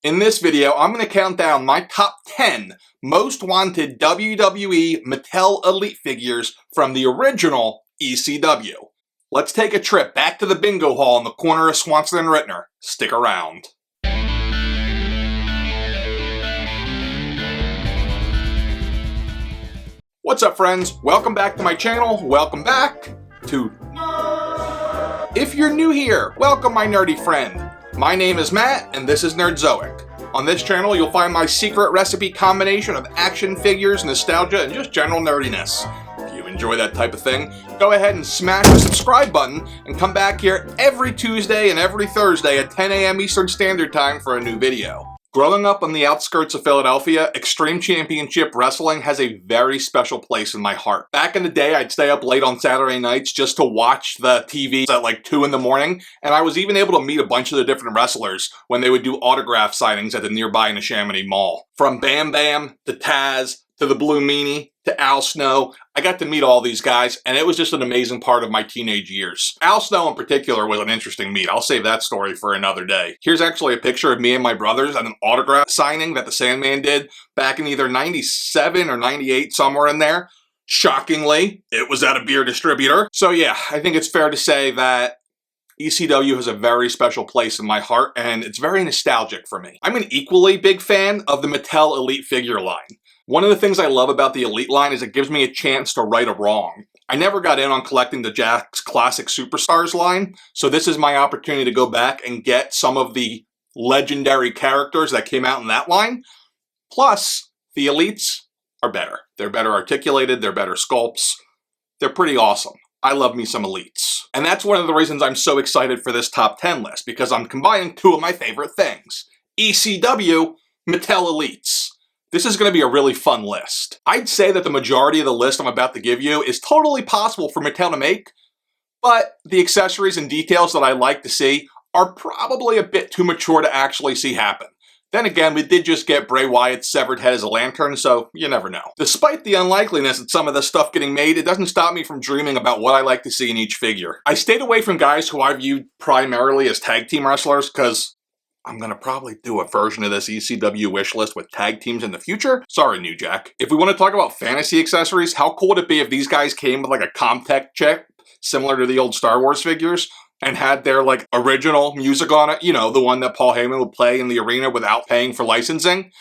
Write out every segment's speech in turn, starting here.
In this video, I'm going to count down my top 10 most wanted WWE Mattel Elite figures from the original ECW. Let's take a trip back to the bingo hall in the corner of Swanson and Rittner. Stick around. What's up, friends? Welcome back to my channel. Welcome back to... If you're new here, welcome my nerdy friend. My name is Matt, and this is Nerdzoic. On this channel, you'll find my secret recipe combination of action figures, nostalgia, and just general nerdiness. If you enjoy that type of thing, go ahead and smash the subscribe button and come back here every Tuesday and every Thursday at 10 a.m. Eastern Standard Time for a new video. Growing up on the outskirts of Philadelphia, Extreme Championship Wrestling has a very special place in my heart. Back in the day, I'd stay up late on Saturday nights just to watch the TV at like 2 in the morning, and I was even able to meet a bunch of the different wrestlers when they would do autograph signings at the nearby Neshaminy Mall. From Bam Bam to Taz to the Blue Meanie to Al Snow, I got to meet all these guys, and it was just an amazing part of my teenage years. Al Snow in particular was an interesting meet. I'll save that story for another day. Here's actually a picture of me and my brothers at an autograph signing that the Sandman did back in either 97 or 98, somewhere in there. Shockingly, it was at a beer distributor. So yeah, I think it's fair to say that ECW has a very special place in my heart, and it's very nostalgic for me. I'm an equally big fan of the Mattel Elite figure line. One of the things I love about the Elite line is it gives me a chance to right a wrong. I never got in on collecting the Jakks Classic Superstars line, so this is my opportunity to go back and get some of the legendary characters that came out in that line. Plus, the Elites are better. They're better articulated, they're better sculpts. They're pretty awesome. I love me some Elites. And that's one of the reasons I'm so excited for this top 10 list, because I'm combining two of my favorite things. ECW, Mattel Elites. This is going to be a really fun list. I'd say that the majority of the list I'm about to give you is totally possible for Mattel to make, but the accessories and details that I like to see are probably a bit too mature to actually see happen. Then again, we did just get Bray Wyatt's severed head as a lantern, so you never know. Despite the unlikeliness of some of this stuff getting made, it doesn't stop me from dreaming about what I like to see in each figure. I stayed away from guys who I viewed primarily as tag team wrestlers, because I'm going to probably do a version of this ECW wish list with tag teams in the future. Sorry, New Jack. If we want to talk about fantasy accessories, how cool would it be if these guys came with like a Comtech chip, similar to the old Star Wars figures, and had their like original music on it? You know, the one that Paul Heyman would play in the arena without paying for licensing.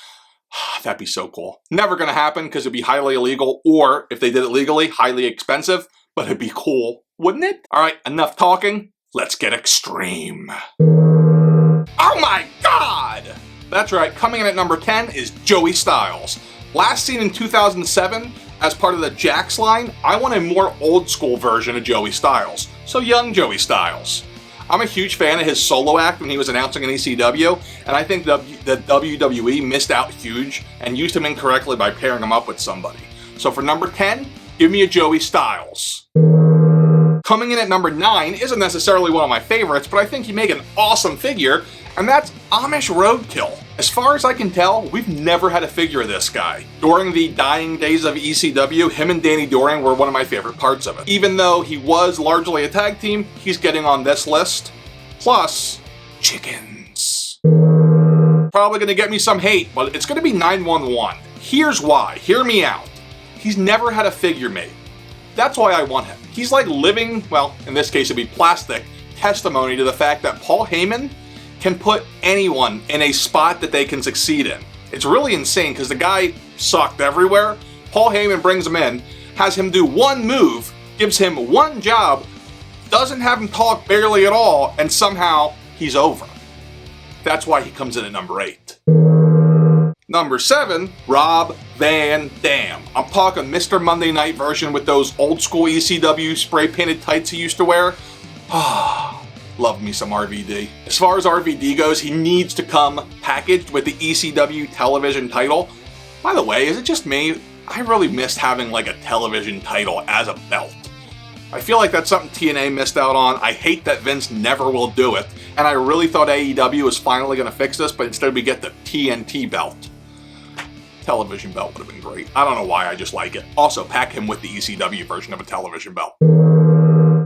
That'd be so cool. Never going to happen because it'd be highly illegal, or if they did it legally, highly expensive, but it'd be cool, wouldn't it? All right, enough talking. Let's get extreme. Oh my God! That's right, coming in at number 10 is Joey Styles. Last seen in 2007, as part of the Jakks line, I want a more old school version of Joey Styles. So young Joey Styles. I'm a huge fan of his solo act when he was announcing in ECW, and I think that WWE missed out huge and used him incorrectly by pairing him up with somebody. So for number 10, give me a Joey Styles. Coming in at number 9 isn't necessarily one of my favorites, but I think he'd make an awesome figure, and that's Amish Roadkill. As far as I can tell, we've never had a figure of this guy. During the dying days of ECW, him and Danny Doring were one of my favorite parts of it. Even though he was largely a tag team, he's getting on this list. Plus, chickens. Probably gonna get me some hate, but it's gonna be 911. Here's why, hear me out. He's never had a figure made. That's why I want him. He's like living, well, in this case it'd be plastic, testimony to the fact that Paul Heyman can put anyone in a spot that they can succeed in. It's really insane because the guy sucked everywhere. Paul Heyman brings him in, has him do one move, gives him one job, doesn't have him talk barely at all, and somehow he's over. That's why he comes in at number 8. Number 7, Rob Van Dam. I'm talking Mr. Monday Night version with those old school ECW spray painted tights he used to wear. Love me some RVD. As far as RVD goes, he needs to come packaged with the ECW television title. By the way, is it just me? I really missed having like a television title as a belt. I feel like that's something TNA missed out on. I hate that Vince never will do it. And I really thought AEW was finally going to fix this, but instead we get the TNT belt. Television belt would have been great. I don't know why, I just like it. Also, pack him with the ECW version of a television belt.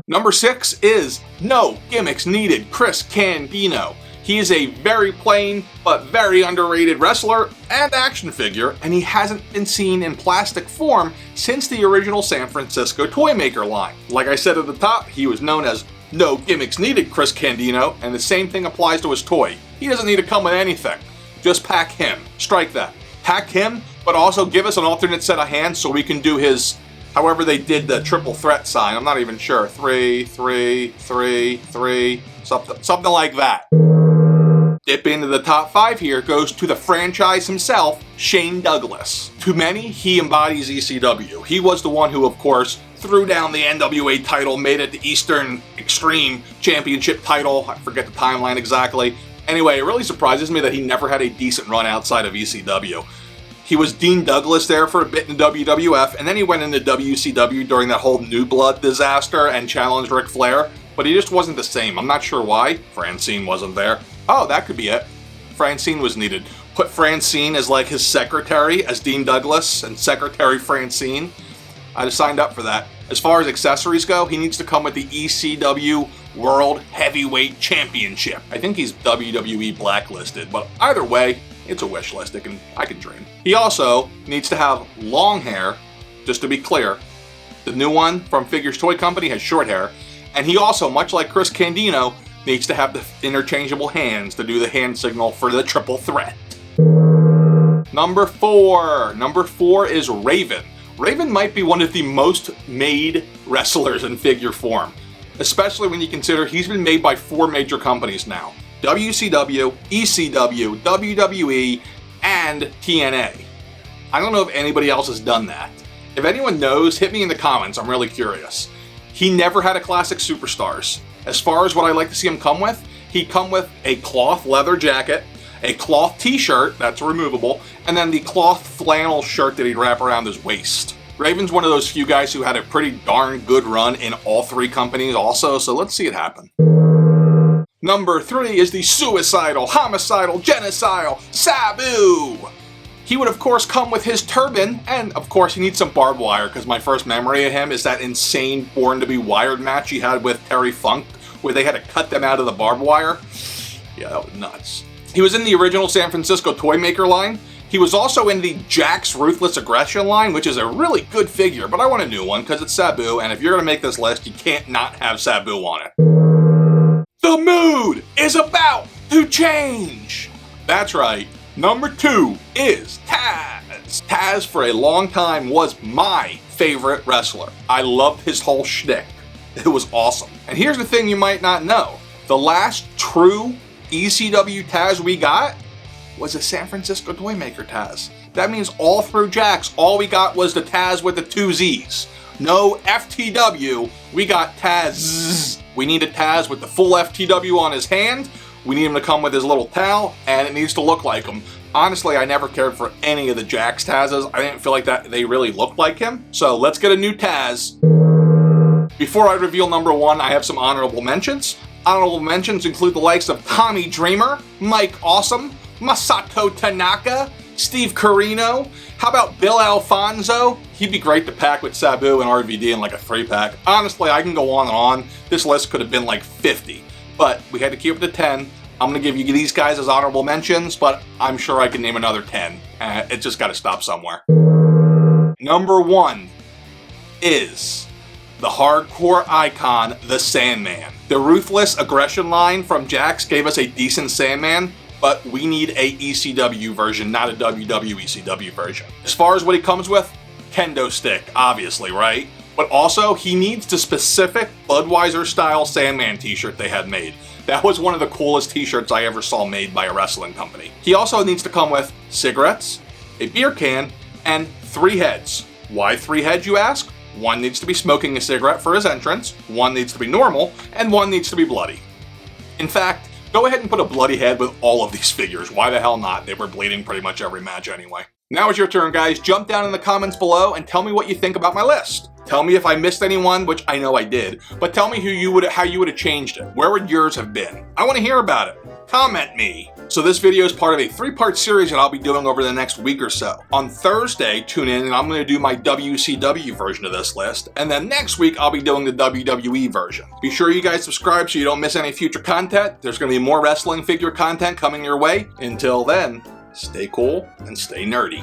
Number 6 is No Gimmicks Needed, Chris Candido. He is a very plain but very underrated wrestler and action figure, and he hasn't been seen in plastic form since the original San Francisco toy maker line. Like I said at the top, he was known as No Gimmicks Needed Chris Candido, and the same thing applies to his toy. He doesn't need to come with anything. Just pack him. Strike that. Pack him, but also give us an alternate set of hands so we can do his, however they did the triple threat sign. I'm not even sure. 3, 3, 3, 3, something like that. Dip into the top 5 here goes to the franchise himself, Shane Douglas. To many, he embodies ECW. He was the one who, of course, threw down the NWA title, made it the Eastern Extreme Championship title. I forget the timeline exactly. Anyway, it really surprises me that he never had a decent run outside of ECW. He was Dean Douglas there for a bit in WWF, and then he went into WCW during that whole New Blood disaster and challenged Ric Flair, but he just wasn't the same. I'm not sure why. Francine wasn't there. Oh, that could be it. Francine was needed. Put Francine as like his secretary, as Dean Douglas, and Secretary Francine. I'd have signed up for that. As far as accessories go, he needs to come with the ECW World Heavyweight Championship. I think he's WWE blacklisted, but either way, it's a wish list. I can dream. He also needs to have long hair, just to be clear. The new one from Figures Toy Company has short hair, and he also, much like Chris Candido, needs to have the interchangeable hands to do the hand signal for the triple threat. Number 4. Number 4 is Raven. Raven might be one of the most made wrestlers in figure form, especially when you consider he's been made by 4 major companies now. WCW, ECW, WWE, and TNA. I don't know if anybody else has done that. If anyone knows, hit me in the comments, I'm really curious. He never had a classic Superstars. As far as what I like to see him come with, he'd come with a cloth leather jacket, a cloth t-shirt, that's removable, and then the cloth flannel shirt that he'd wrap around his waist. Raven's one of those few guys who had a pretty darn good run in all 3 companies also, so let's see it happen. Number 3 is the suicidal, homicidal, genocidal Sabu. He would of course come with his turban, and of course he needs some barbed wire, because my first memory of him is that insane Born to be Wired match he had with Terry Funk, where they had to cut them out of the barbed wire. Yeah, that was nuts. He was in the original San Francisco toy maker line. He was also in the Jakks Ruthless Aggression line, which is a really good figure, but I want a new one because it's Sabu, and if you're going to make this list, you can't not have Sabu on it. The mood is about to change! That's right, number 2 is Taz. Taz for a long time was my favorite wrestler. I loved his whole shtick. It was awesome. And here's the thing you might not know. The last true ECW Taz we got was a San Francisco toy maker Taz. That means all through Jakks, all we got was the Taz with the 2 Z's. No FTW, we got Taz. We need a Taz with the full FTW on his hand. We need him to come with his little towel, and it needs to look like him. Honestly, I never cared for any of the Jakks Tazes. I didn't feel like that they really looked like him. So let's get a new Taz. Before I reveal number 1, I have some honorable mentions. Honorable mentions include the likes of Tommy Dreamer, Mike Awesome, Masato Tanaka, Steve Corino. How about Bill Alfonso? He'd be great to pack with Sabu and RVD in like a 3-pack. Honestly, I can go on and on. This list could have been like 50, but we had to keep it to 10. I'm going to give you these guys as honorable mentions, but I'm sure I can name another 10. It just got to stop somewhere. Number 1 is the hardcore icon, the Sandman. The Ruthless Aggression line from Jakks gave us a decent Sandman, but we need a ECW version, not a WWECW version. As far as what he comes with, kendo stick, obviously, right? But also, he needs the specific Budweiser-style Sandman t-shirt they had made. That was one of the coolest t-shirts I ever saw made by a wrestling company. He also needs to come with cigarettes, a beer can, and 3 heads. Why 3 heads, you ask? 1 needs to be smoking a cigarette for his entrance, 1 needs to be normal, and 1 needs to be bloody. In fact, go ahead and put a bloody head with all of these figures. Why the hell not? They were bleeding pretty much every match anyway. Now it's your turn, guys. Jump down in the comments below and tell me what you think about my list. Tell me if I missed anyone, which I know I did, but tell me how you would have changed it. Where would yours have been? I want to hear about it. Comment me. So this video is part of a 3-part series that I'll be doing over the next week or so. On Thursday, tune in and I'm going to do my WCW version of this list, and then next week I'll be doing the WWE version. Be sure you guys subscribe so you don't miss any future content. There's going to be more wrestling figure content coming your way. Until then, stay cool and stay nerdy.